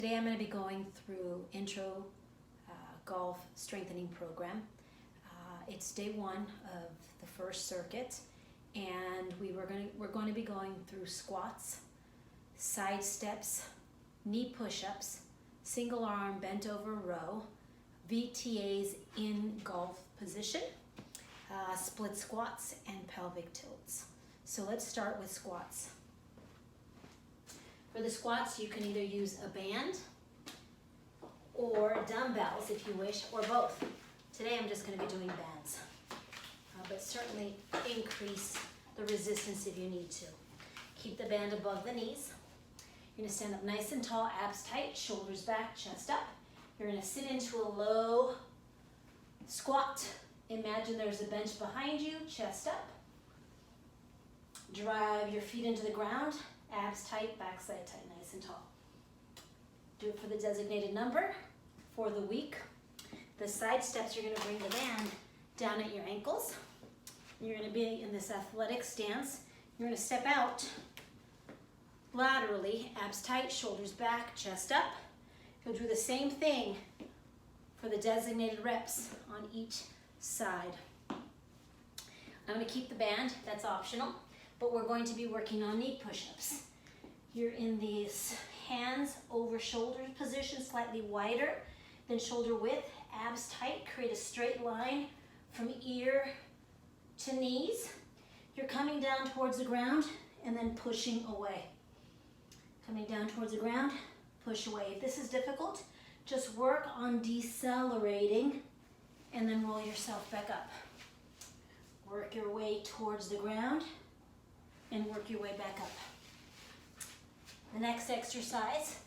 Today I'm going to be going through intro golf strengthening program. It's day one of the first circuit, and we're going to be going through squats, side steps, knee push-ups, single arm bent over row, VTAs in golf position, split squats, and pelvic tilts. So let's start with squats. For the squats, you can either use a band or dumbbells if you wish, or both. Today I'm just going to be doing bands, but certainly increase the resistance if you need to. Keep the band above the knees. You're going to stand up nice and tall, abs tight, shoulders back, chest up. You're going to sit into a low squat. Imagine there's a bench behind you, chest up. Drive your feet into the ground, abs tight, backside tight, nice and tall. Do it for the designated number for the week. The side steps, you're going to bring the band down at your ankles. You're going to be in this athletic stance. You're going to step out laterally, abs tight, shoulders back, chest up. You'll do the same thing for the designated reps on each side. I'm going to keep the band, that's optional, but we're going to be working on knee push-ups. You're in these hands over shoulders position, slightly wider than shoulder width, abs tight, create a straight line from ear to knees. You're coming down towards the ground and then pushing away. Coming down towards the ground, push away. If this is difficult, just work on decelerating and then roll yourself back up. Work your way towards the ground and work your way back up. The next exercise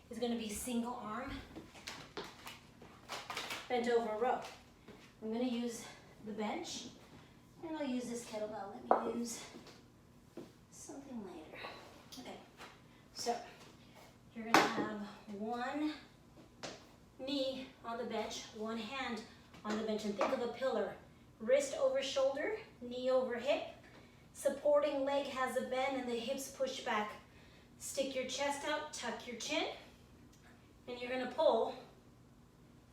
is going to be single arm bent over row. I'm going to use the bench, and I'll use this kettlebell. Let me use something later. Okay, so you're going to have one knee on the bench, one hand on the bench, and think of a pillar. Wrist over shoulder, knee over hip. Supporting leg has a bend and the hips push back. Stick your chest out, tuck your chin, and you're going to pull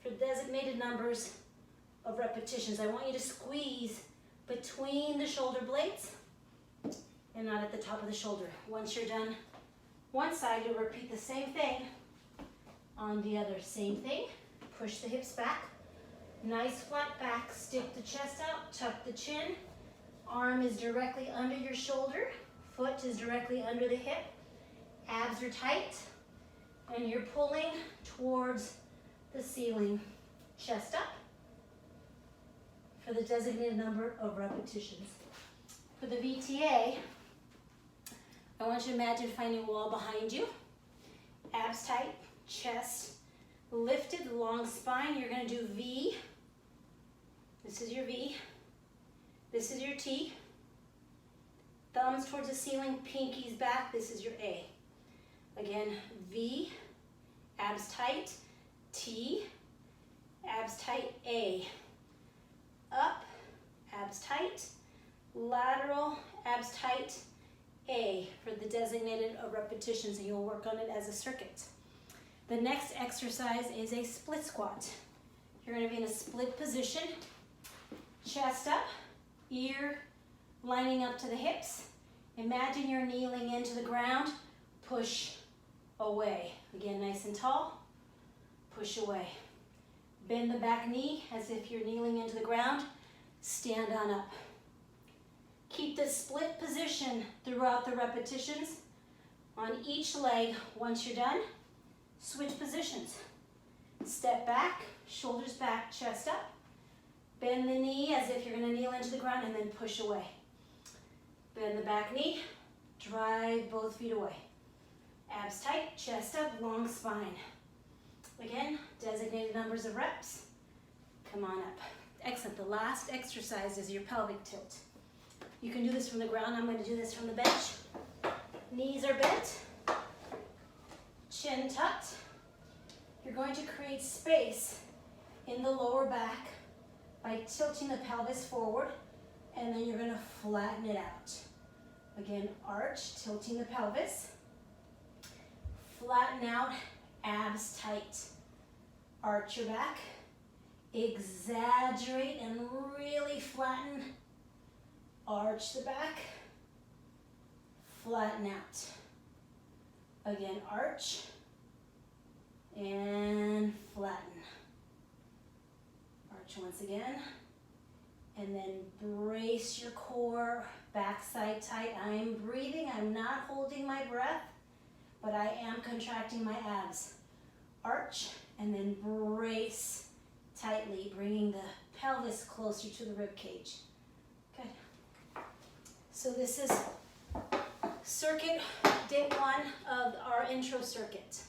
for designated numbers of repetitions. I want you to squeeze between the shoulder blades and not at the top of the shoulder. Once you're done one side, you'll repeat the same thing on the other. Same thing, push the hips back, nice flat back, stick the chest out, tuck the chin, arm is directly under your shoulder, foot is directly under the hip, abs are tight, and you're pulling towards the ceiling. Chest up for the designated number of repetitions. For the VTA, I want you to imagine finding a wall behind you. Abs tight, chest lifted, long spine. You're going to do V. This is your V. This is your T. Thumbs towards the ceiling, pinkies back. This is your A. Again, V, abs tight, T, abs tight, A. Up, abs tight, lateral, abs tight, A for the designated repetitions, and you'll work on it as a circuit. The next exercise is a split squat. You're going to be in a split position, chest up, ear lining up to the hips. Imagine you're kneeling into the ground, push away. Again, nice and tall, push away. Bend the back knee as if you're kneeling into the ground, stand on up. Keep the split position throughout the repetitions. On each leg, once you're done, switch positions. Step back, shoulders back, chest up. Bend the knee as if you're going to kneel into the ground and then push away. Bend the back knee, drive both feet away. Abs tight, chest up, long spine. Again, designated numbers of reps. Come on up. Excellent. The last exercise is your pelvic tilt. You can do this from the ground. I'm going to do this from the bench. Knees are bent, chin tucked. You're going to create space in the lower back by tilting the pelvis forward, and then you're going to flatten it out. Again, arch, tilting the pelvis. Flatten out, abs tight. Arch your back. Exaggerate and really flatten. Arch the back. Flatten out. Again, arch and flatten. Arch once again. And then brace your core, backside tight. I'm breathing, I'm not holding my breath, but I am contracting my abs. Arch, and then brace tightly, bringing the pelvis closer to the rib cage. Good. So this is circuit day 1 of our intro circuit.